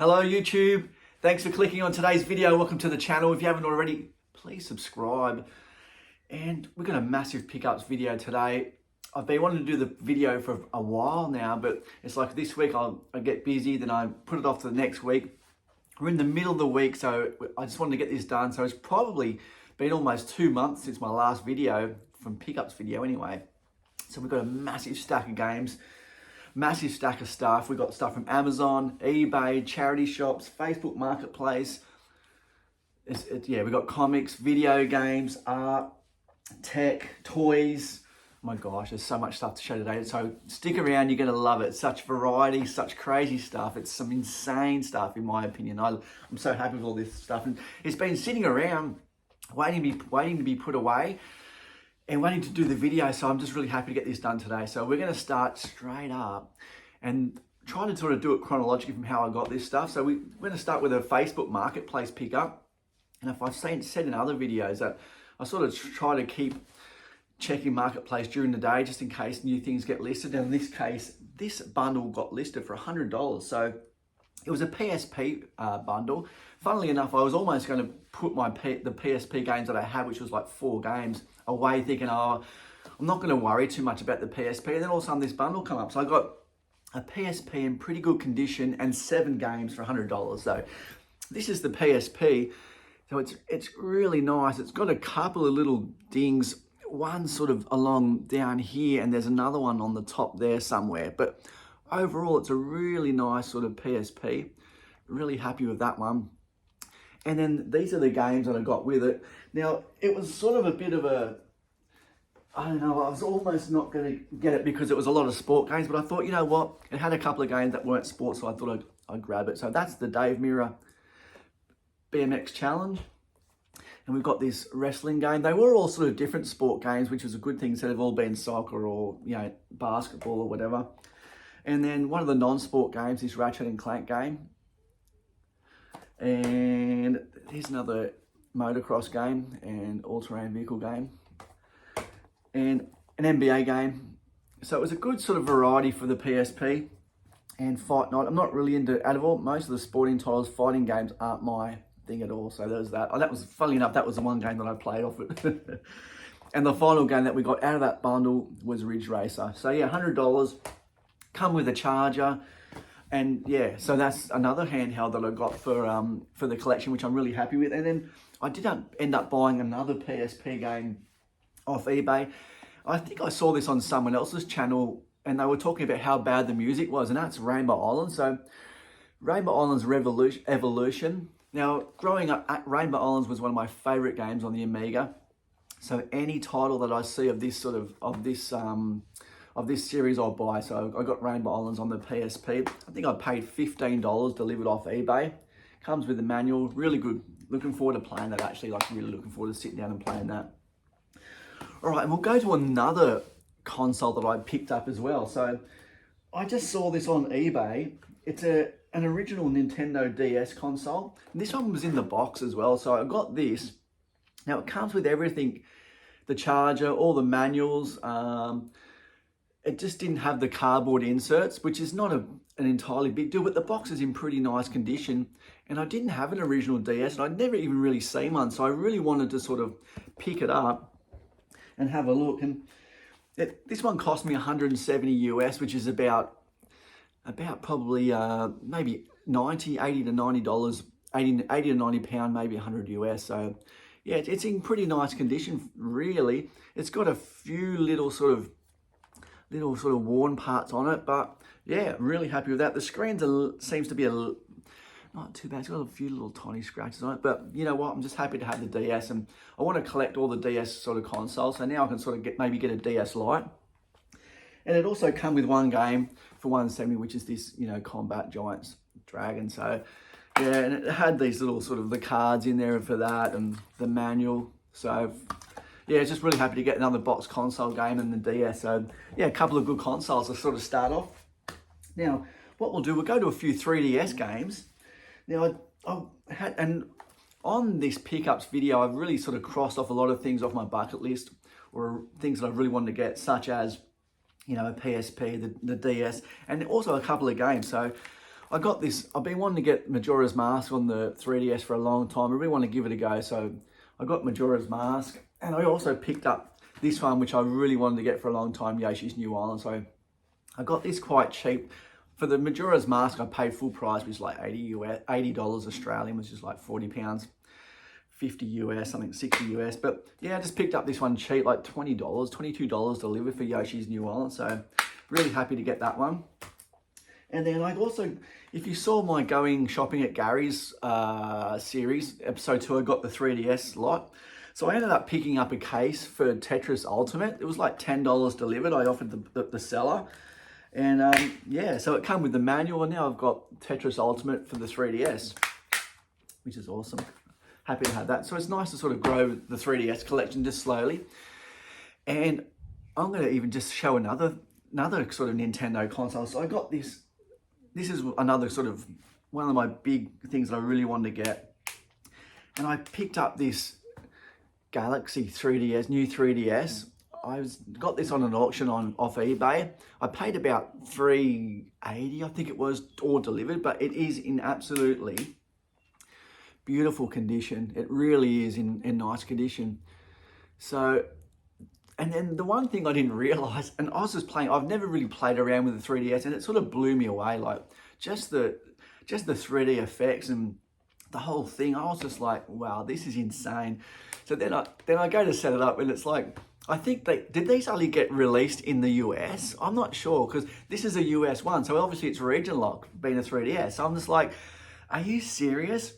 Hello YouTube, thanks for clicking on today's video. Welcome to the channel. If you haven't already, please subscribe. And we've got a massive pickups video today. I've been wanting to do the video for a while now, but it's like this week I get busy, then I put it off to the next week. We're in the middle of the week, so I just wanted to get this done. So it's probably been almost 2 months since my last video, from pickups video anyway. So we've got a massive stack of games. Massive stack of stuff. We've got stuff from Amazon, eBay, charity shops, Facebook Marketplace. We've got comics, video games, art, tech, toys. Oh my gosh, there's so much stuff to show today. So stick around, you're gonna love it. Such variety, such crazy stuff. It's some insane stuff in my opinion. I'm so happy with all this stuff. And it's been sitting around waiting to be put away and waiting to do the video, so I'm just really happy to get this done today. So we're going to start straight up and try to sort of do it chronologically from how I got this stuff. So we're going to start with a Facebook Marketplace pickup. And if I've said in other videos that I sort of try to keep checking Marketplace during the day just in case new things get listed. And in this case, this bundle got listed for $100. So it was a PSP bundle. Funnily enough, I was almost going to put the PSP games that I had, which was like 4 games, away, thinking, oh, I'm not going to worry too much about the PSP. And then all of a sudden this bundle come up. So I got a PSP in pretty good condition and 7 games for $100. So this is the PSP. So it's really nice. It's got a couple of little dings, one sort of along down here, and there's another one on the top there somewhere. But overall, it's a really nice sort of PSP. Really happy with that one. And then these are the games that I got with it. Now, it was sort of a bit of a, I don't know, I was almost not going to get it because it was a lot of sport games, but I thought, you know what, it had a couple of games that weren't sports, so I thought I'd grab it. So that's the Dave Mirra BMX Challenge. And we've got this wrestling game. They were all sort of different sport games, which was a good thing instead of all being soccer or, you know, basketball or whatever. And then one of the non-sport games, this Ratchet and Clank game. And here's another motocross game and all-terrain vehicle game. And an NBA game. So it was a good sort of variety for the PSP. And Fight Night. I'm not really into, out of all, most of the sporting titles, fighting games aren't my thing at all. So there's that. Oh, that was, funnily enough, that was the one game that I played off it. And the final game that we got out of that bundle was Ridge Racer. So yeah, $100. Come with a charger, and yeah, so that's another handheld that I got for the collection, which I'm really happy with. And then I did end up buying another PSP game off eBay. I think I saw this on someone else's channel, and they were talking about how bad the music was, and that's Rainbow Island. So Rainbow Island's Evolution. Now, growing up, Rainbow Islands was one of my favorite games on the Amiga. So any title that I see of this series I'll buy. So I got Rainbow Islands on the PSP. I think I paid $15 delivered off eBay. Comes with a manual, really good. Looking forward to playing that actually, like really looking forward to sitting down and playing that. All right, and we'll go to another console that I picked up as well. So I just saw this on eBay. It's an original Nintendo DS console. And this one was in the box as well. So I got this. Now it comes with everything, the charger, all the manuals, it just didn't have the cardboard inserts, which is not an entirely big deal, but the box is in pretty nice condition. And I didn't have an original DS, and I'd never even really seen one. So I really wanted to sort of pick it up and have a look. And this one cost me $170 US, which is about probably maybe $80 to $90, 80 to 90 pound, maybe 100 US. So yeah, it's in pretty nice condition, really. It's got a few little sort of worn parts on it, but yeah, really happy with that. The screen seems to be not too bad. It's got a few little tiny scratches on it, but you know what? I'm just happy to have the DS, and I want to collect all the DS sort of consoles. So now I can sort of maybe get a DS Lite. And it also come with one game for $170, which is this, you know, Combat Giants Dragon. So yeah, and it had these little sort of the cards in there for that and the manual. So yeah, just really happy to get another box console game and the DS. So yeah, a couple of good consoles to sort of start off. Now, what we'll do, we'll go to a few 3DS games. Now, and on this pickups video, I've really sort of crossed off a lot of things off my bucket list, or things that I really wanted to get, such as, you know, a PSP, the DS, and also a couple of games. So I got this, I've been wanting to get Majora's Mask on the 3DS for a long time. I really want to give it a go. So I got Majora's Mask, and I also picked up this one, which I really wanted to get for a long time, Yoshi's New Island. So I got this quite cheap. For the Majora's Mask, I paid full price, which is like $80 Australian, which is like £40, 50 US, something 60 US. But yeah, I just picked up this one cheap, like $20, $22 delivered for Yoshi's New Island. So really happy to get that one. And then I also, if you saw my Going Shopping at Gary's series, episode 2, I got the 3DS lot. So I ended up picking up a case for Tetris Ultimate. It was like $10 delivered. I offered the seller. And yeah, so it came with the manual, and now I've got Tetris Ultimate for the 3DS, which is awesome. Happy to have that. So it's nice to sort of grow the 3DS collection just slowly. And I'm going to even just show another sort of Nintendo console. So I got this. This is another sort of one of my big things that I really wanted to get. And I picked up this Galaxy 3DS, new 3DS. I got this on an auction off eBay. I paid about $380, I think it was, all delivered, but it is in absolutely beautiful condition. It really is in nice condition. So, and then the one thing I didn't realize, and I was just playing, I've never really played around with the 3DS, and it sort of blew me away. Like just the 3D effects and the whole thing. I was just like, wow, this is insane. So then I go to set it up, and it's like, I think did these only get released in the US? I'm not sure, because this is a US one, so obviously it's region locked, being a 3DS. So I'm just like, are you serious?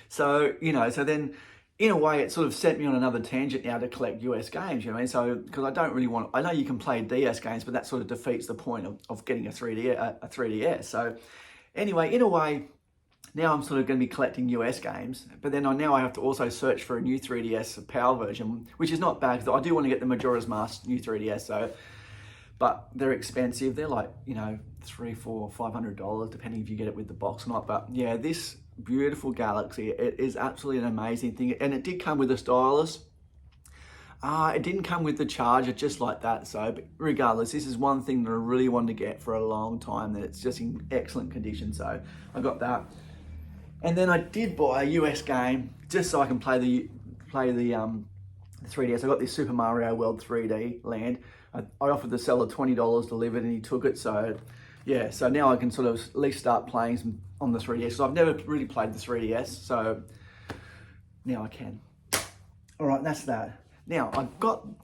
So, you know, so then in a way it sort of set me on another tangent now to collect US games, you know what I mean? So, because I don't really want, I know you can play DS games, but that sort of defeats the point of getting a 3DS. So anyway, in a way, now I'm sort of going to be collecting US games, but then now I have to also search for a new 3DS PAL version, which is not bad, because I do want to get the Majora's Mask new 3DS, so, but they're expensive. They're like, you know, $300, $400, $500, depending if you get it with the box or not. But yeah, this beautiful Galaxy, it is absolutely an amazing thing. And it did come with a stylus. It didn't come with the charger just like that. So, but regardless, this is one thing that I really wanted to get for a long time, that it's just in excellent condition. So I got that. And then I did buy a US game just so I can play the 3DS. I got this Super Mario World 3D Land. I offered the seller $20 delivered, and he took it. So yeah, so now I can sort of at least start playing some on the 3DS. So I've never really played the 3DS, so now I can. All right, that's that. Now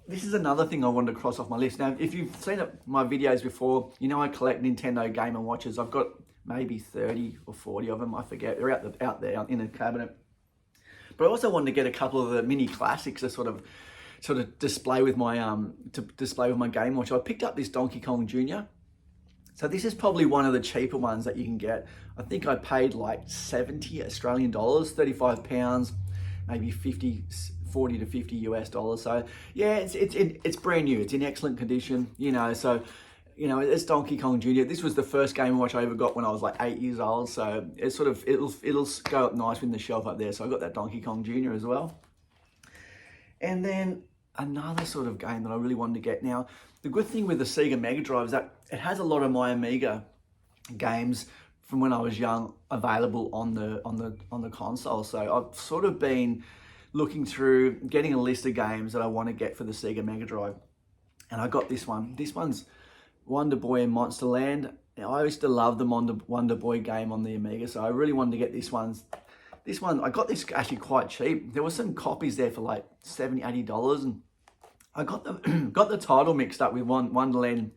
this is another thing I wanted to cross off my list. Now, if you've seen my videos before, you know I collect Nintendo Game & Watches. I've got maybe 30 or 40 of them, I forget. They're out there in a cabinet. But I also wanted to get a couple of the mini classics to sort of display with my Game & Watch. I picked up this Donkey Kong Jr. So this is probably one of the cheaper ones that you can get. I think I paid like 70 Australian dollars, 35 pounds, maybe 40 to 50 US dollars. So yeah, it's brand new. It's in excellent condition, you know. So, you know, it's Donkey Kong Jr. This was the first Game & Watch I ever got when I was like 8 years old. So it's sort of, it'll go up nice in the shelf up there. So I got that Donkey Kong Jr. as well. And then another sort of game that I really wanted to get. Now, the good thing with the Sega Mega Drive is that it has a lot of my Amiga games from when I was young available on the console. So I've sort of been looking through, getting a list of games that I want to get for the Sega Mega Drive. And I got this one. This one's Wonder Boy and Monster Land. Now, I used to love the Wonder Boy game on the Amiga, so I really wanted to get this one. This one, I got this actually quite cheap. There were some copies there for like $70, $80, and I got the title mixed up with Wonderland,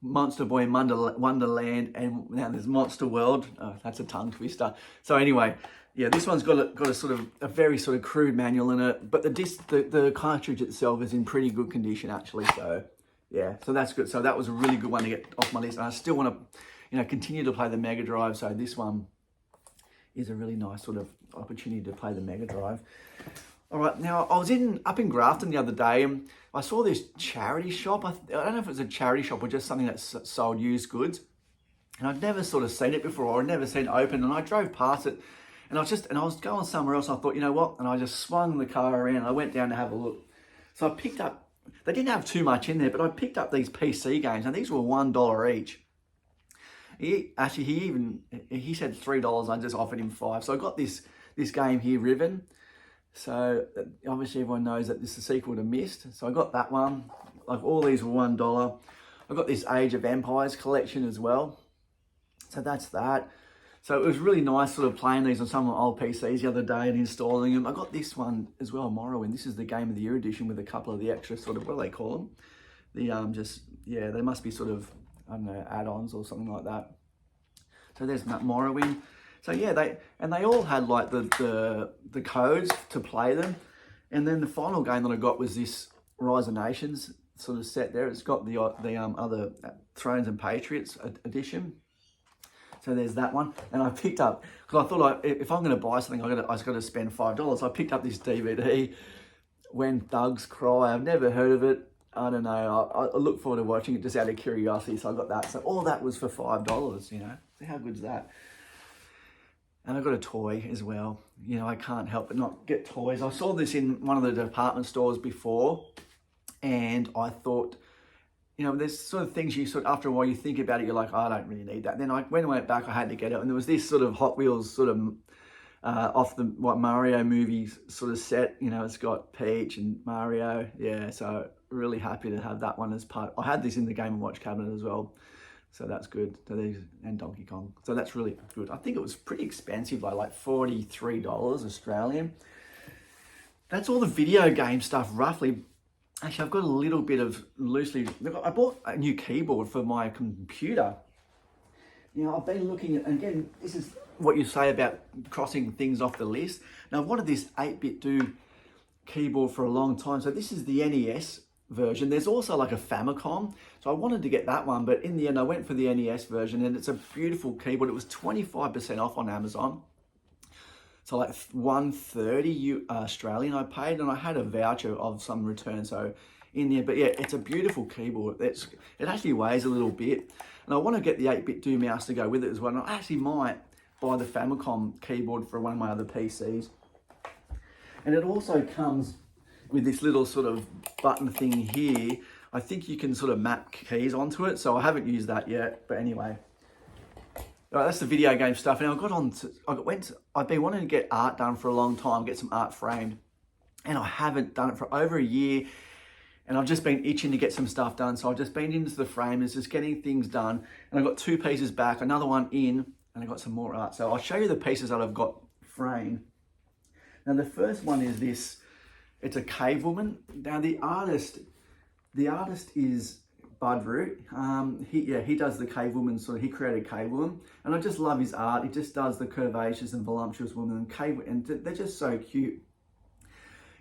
Monster Boy and Wonderland, and now there's Monster World. Oh, that's a tongue twister. So anyway, yeah, this one's got a very sort of crude manual in it, but the cartridge itself is in pretty good condition actually. So yeah, so that's good. So that was a really good one to get off my list. And I still want to, you know, continue to play the Mega Drive. So this one is a really nice sort of opportunity to play the Mega Drive. All right, now I was up in Grafton the other day, and I saw this charity shop. I don't know if it was a charity shop or just something that sold used goods. And I'd never sort of seen it before, or I'd never seen it open. And I drove past it, and I was going somewhere else. And I thought, you know what? And I just swung the car around. I went down to have a look. So I picked up, they didn't have too much in there, but I picked up these PC games, and these were $1 each. He said $3. I just offered him $5. So I got this game here, Riven. So obviously everyone knows that this is a sequel to Myst. So I got that one. Like all these were $1. I got this Age of Empires collection as well. So that's that. So it was really nice sort of playing these on some of my old PCs the other day and installing them. I got this one as well, Morrowind. This is the Game of the Year edition with a couple of the extra sort of, what do they call them? They must be sort of, I don't know, add-ons or something like that. So there's Morrowind. So yeah, they all had like the codes to play them. And then the final game that I got was this Rise of Nations sort of set there. It's got the other Thrones and Patriots edition. So there's that one. And I picked up, because I thought if I'm going to buy something, I just got to spend $5. I picked up this DVD, When Thugs Cry. I've never heard of it. I don't know. I look forward to watching it just out of curiosity. So I got that. So all that was for $5, you know. See how good's that? And I got a toy as well. You know, I can't help but not get toys. I saw this in one of the department stores before, and I thought, you know, there's sort of things you sort of, after a while you think about it, you're like, oh, I don't really need that. Then when I went back, I had to get it. And there was this sort of Hot Wheels sort of off the Mario movies sort of set. You know, it's got Peach and Mario. Yeah, so really happy to have that one as part. I had this in the Game & Watch cabinet as well. So that's good. So and Donkey Kong. So that's really good. I think it was pretty expensive, like $43 Australian. That's all the video game stuff, roughly. Actually, I've got a little bit of loosely. I bought a new keyboard for my computer. You know, I've been looking at, and again, this is what you say about crossing things off the list. Now, I've wanted this 8-bit do keyboard for a long time. So this is the NES version. There's also like a Famicom. So I wanted to get that one, but in the end, I went for the NES version, and it's a beautiful keyboard. It was 25% off on Amazon. So like $130 Australian I paid, and I had a voucher of some return. So in there, but yeah, it's a beautiful keyboard. It actually weighs a little bit, and I want to get the 8-bit do mouse to go with it as well. And I actually might buy the Famicom keyboard for one of my other PCs. And it also comes with this little sort of button thing here. I think you can sort of map keys onto it. So I haven't used that yet, but anyway. All right, that's the video game stuff. Now I've been wanting to get art done for a long time, get some art framed, and I haven't done it for over a year. And I've just been itching to get some stuff done. So I've just been into the framers, just getting things done. And I've got 2 pieces back, another one in, and I got some more art. So I'll show you the pieces that I've got framed. Now the first one is this. It's a cave woman. Now the artist is Bud Root. He does the cave woman, he created Cave Woman, and I just love his art. He just does the curvaceous and voluptuous woman and they're just so cute.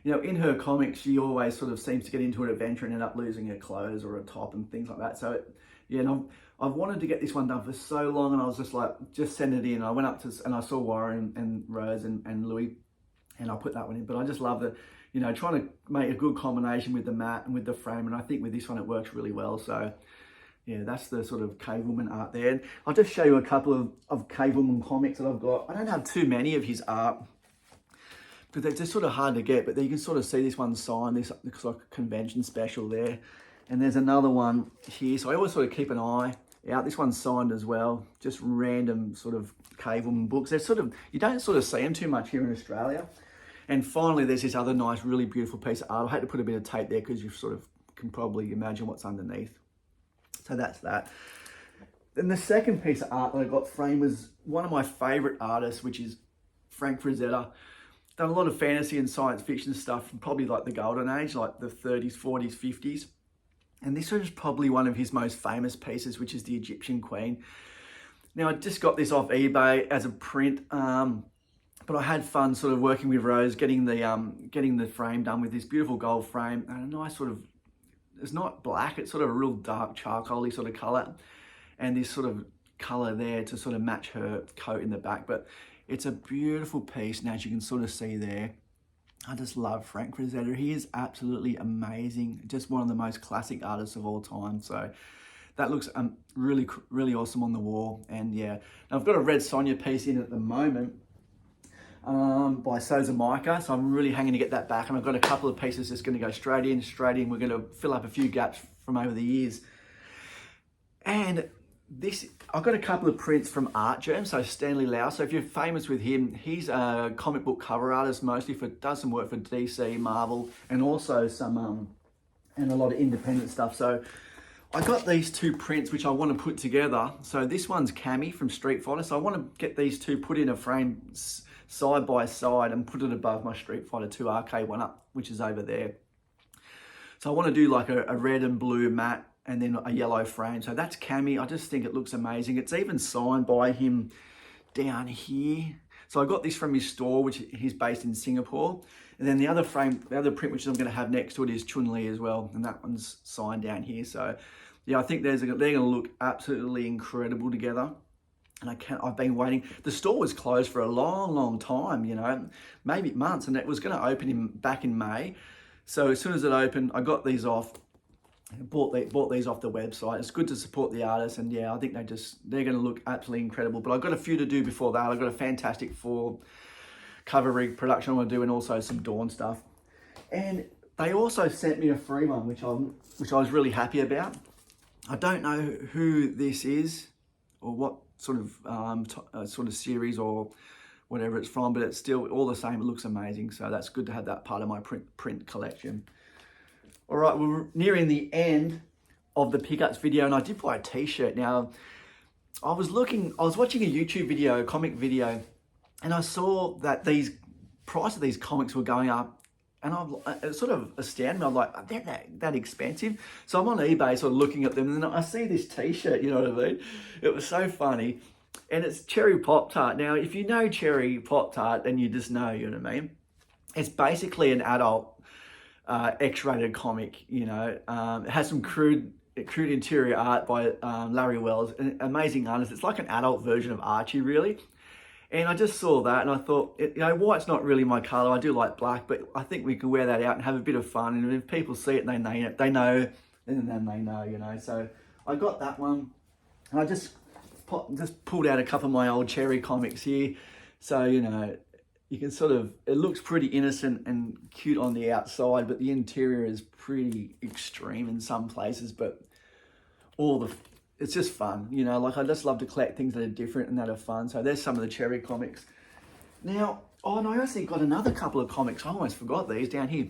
You know, in her comics, she always sort of seems to get into an adventure and end up losing her clothes or a top and things like that. So, I've wanted to get this one done for so long, and I was just like, just send it in. I went up and I saw Warren and Rose and Louis, and I put that one in. But I just love the, trying to make a good combination with the mat and with the frame. And I think with this one, it works really well. So yeah, that's the sort of Cave Woman art there. And I'll just show you a couple of Cave Woman comics that I've got. I don't have too many of his art, because they're just sort of hard to get, but you can sort of see this one signed, this looks like a convention special there. And there's another one here. So I always sort of keep an eye out. This one's signed as well, just random sort of Cave Woman books. They're you don't sort of see them too much here in Australia. And finally, there's this other nice, really beautiful piece of art. I had to put a bit of tape there because you sort of can probably imagine what's underneath. So that's that. Then the second piece of art that I got framed was one of my favorite artists, which is Frank Frazetta. Done a lot of fantasy and science fiction stuff from probably like the golden age, like the 30s, 40s, 50s. And this was probably one of his most famous pieces, which is the Egyptian Queen. Now, I just got this off eBay as a print, but I had fun sort of working with Rose, getting the frame done with this beautiful gold frame and a nice sort of, it's not black, it's sort of a real dark charcoaly sort of color, and this sort of color there to sort of match her coat in the back. But it's a beautiful piece, and as you can sort of see there, I just love Frank Frazetta. He is absolutely amazing. Just one of the most classic artists of all time. So that looks really, really awesome on the wall. And yeah, now I've got a Red Sonja piece in at the moment by Soza Micah. So I'm really hanging to get that back. And I've got a couple of pieces that's going to go straight in. We're going to fill up a few gaps from over the years. And I've got a couple of prints from Art Germ, so Stanley Lau. So if you're famous with him, he's a comic book cover artist mostly, does some work for DC, Marvel, and also some and a lot of independent stuff. So I got these two prints which I want to put together. So this one's Cammy from Street Fighter. So I want to get these two put in a frame side by side and put it above my Street Fighter 2 arcade one up, which is over there. So I want to do like a red and blue matte and then a yellow frame. So that's Cammy. I just think it looks amazing. It's even signed by him down here. So I got this from his store, which he's based in Singapore. And then the other frame, the other print, which I'm going to have next to it, is Chun-Li as well. And that one's signed down here. So yeah, I think they're going to look absolutely incredible together. And I've been waiting. The store was closed for a long, long time, you know, maybe months. And it was going to open back in May. So as soon as it opened, I got these off. Bought these off the website. It's good to support the artists, and yeah, I think they're going to look absolutely incredible. But I've got a few to do before that. I've got a Fantastic Four cover rig production I want to do, and also some Dawn stuff. And they also sent me a free one, which I was really happy about. I don't know who this is or what sort of series or whatever it's from, but it's still all the same. It looks amazing, so that's good to have that part of my print collection. All right, we're nearing the end of the pickups video, and I did buy a t-shirt. Now, I was watching a YouTube video, a comic video, and I saw that these price of these comics were going up, and it sort of astounded me. I'm like, they're that expensive? So I'm on eBay sort of looking at them, and then I see this t-shirt, you know what I mean? It was so funny. And it's Cherry Pop-Tart. Now, if you know Cherry Pop-Tart, then you just know, you know what I mean? It's basically an adult X-rated comic, you know. It has some crude interior art by Larry Wells, an amazing artist. It's like an adult version of Archie, really. And I just saw that and I thought, you know, white's not really my colour. I do like black, but I think we can wear that out and have a bit of fun. And if people see it and they know, then they know, you know. So I got that one, and I just pulled out a couple of my old Cherry comics here. So, you know, you can it looks pretty innocent and cute on the outside, but the interior is pretty extreme in some places, but it's just fun, you know, like I just love to collect things that are different and that are fun. So there's some of the Cherry comics. Now, and I also got another couple of comics. I almost forgot these down here.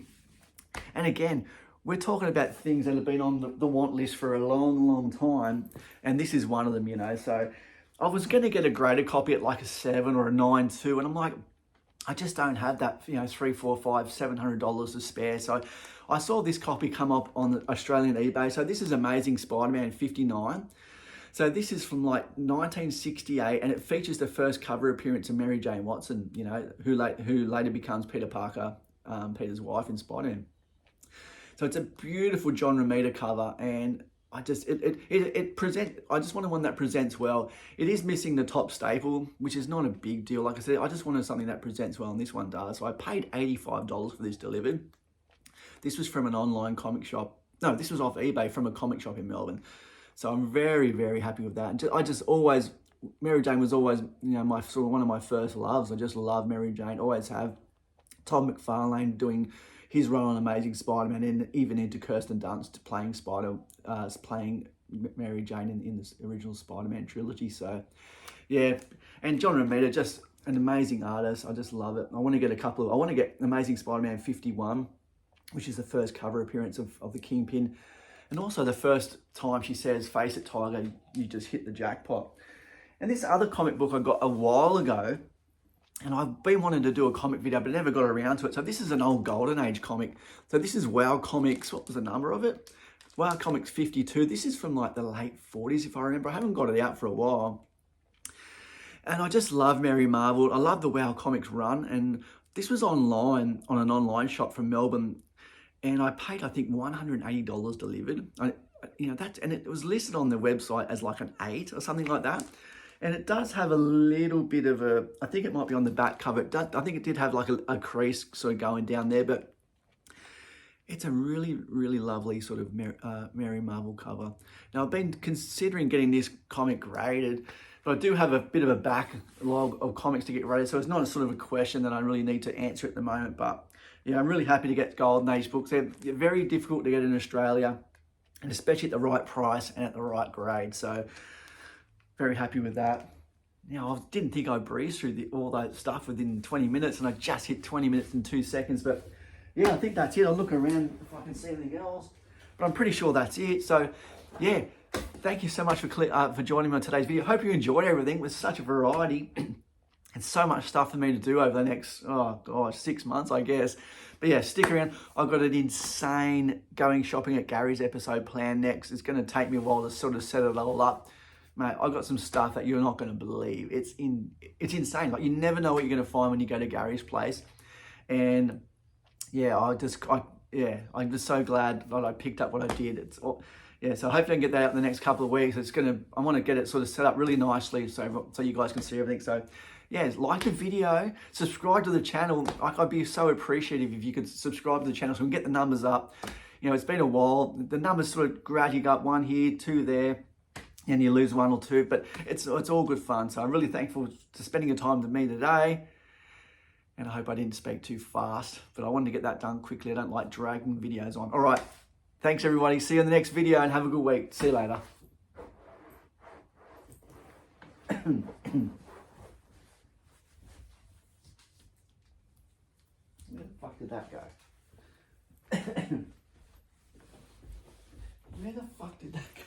And again, we're talking about things that have been on the want list for a long, long time. And this is one of them, you know. So I was going to get a graded copy at like a 7 or a 9.2, and I'm like, I just don't have that, you know, $300, $400, $500, $700 to spare. So I saw this copy come up on the Australian eBay. So this is Amazing Spider-Man 59. So this is from like 1968, and it features the first cover appearance of Mary Jane Watson, you know, who later becomes Peter Parker, Peter's wife in Spider-Man. So it's a beautiful John Romita cover, and I just wanted one that presents well. It is missing the top staple, which is not a big deal. Like I said, I just wanted something that presents well, and this one does. So I paid $85 for this delivered. This was from an online comic shop. No, this was off eBay from a comic shop in Melbourne. So I'm very, very happy with that. And Mary Jane was always, you know, one of my first loves. I just love Mary Jane, always have. Todd McFarlane doing his role on Amazing Spider-Man, and even into Kirsten Dunst playing Mary Jane in this original Spider-Man trilogy. So, yeah, and John Romita, just an amazing artist. I just love it. I want to get Amazing Spider-Man 51, which is the first cover appearance of the Kingpin, and also the first time she says, "Face it, Tiger, you just hit the jackpot." And this other comic book I got a while ago, and I've been wanting to do a comic video, but never got around to it. So this is an old Golden Age comic. So this is WoW Comics. What was the number of it? WoW Comics 52. This is from like the late 40s, if I remember. I haven't got it out for a while. And I just love Mary Marvel. I love the WoW Comics run. And this was online, on an online shop from Melbourne. And I paid, I think, $180 delivered. And it was listed on the website as like an 8 or something like that. And it does have a little bit of I think it might be on the back cover. I think it did have like a crease sort of going down there, but it's a really, really lovely sort of Mary Marvel cover. Now, I've been considering getting this comic graded, but I do have a bit of a backlog of comics to get graded, so it's not a sort of a question that I really need to answer at the moment. But yeah, I'm really happy to get Golden Age books. They're very difficult to get in Australia, and especially at the right price and at the right grade. So Very happy with that. Now, I didn't think I'd breeze through all that stuff within 20 minutes, and I just hit 20 minutes and 2 seconds. But yeah, I think that's it. I'll look around if I can see anything else, but I'm pretty sure that's it. So yeah, thank you so much for joining me on today's video. Hope you enjoyed everything. It was such a variety and so much stuff for me to do over the next, 6 months, I guess. But yeah, stick around. I've got an insane going shopping at Gary's episode planned next. It's going to take me a while to sort of set it all up. Mate, I've got some stuff that you're not going to believe. It's insane. Like, you never know what you're going to find when you go to Gary's place. And yeah, I'm just so glad that I picked up what I did. So hopefully I can get that out in the next couple of weeks. I want to get it sort of set up really nicely so you guys can see everything. So yeah, like the video, subscribe to the channel. Like, I'd be so appreciative if you could subscribe to the channel so we can get the numbers up. You know, it's been a while. The numbers sort of gradually up, 1 here, 2 there, and you lose 1 or 2, but it's all good fun. So I'm really thankful for spending your time with me today. And I hope I didn't speak too fast, but I wanted to get that done quickly. I don't like dragging videos on. All right. Thanks, everybody. See you in the next video, and have a good week. See you later. Where the fuck did that go? Where the fuck did that go?